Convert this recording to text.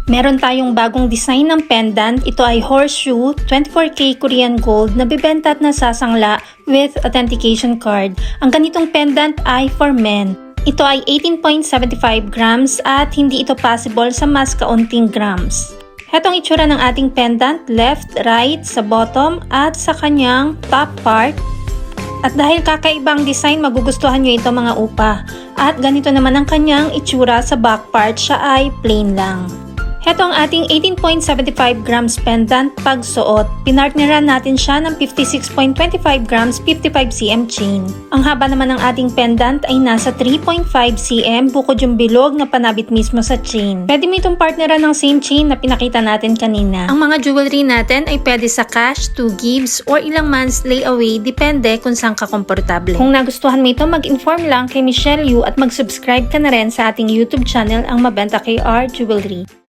Meron tayong bagong design ng pendant. Ito ay horseshoe, 24K Korean gold na bibenta at nasasangla with authentication card. Ang ganitong pendant ay for men. Ito ay 18.75 grams at hindi ito possible sa mas kaunting grams. Hetong itsura ng ating pendant, left, right, sa bottom at sa kanyang top part. At dahil kakaibang design, magugustuhan nyo ito mga upa. At ganito naman ang kanyang itsura sa back part, siya ay plain lang. Heto ang ating 18.75 grams pendant pagsuot. Pinartneran natin siya ng 56.25 grams 55 cm chain. Ang haba naman ng ating pendant ay nasa 3.5 cm bukod yung bilog na panabit mismo sa chain. Pwede mo itong partneran ng same chain na pinakita natin kanina. Ang mga jewelry natin ay pwede sa cash, 2 gives, or ilang months layaway, depende kung saan ka komportable. Kung nagustuhan mo ito, mag-inform lang kay Michelle Yu at mag-subscribe ka na rin sa ating YouTube channel, ang Mabenta KR Jewelry.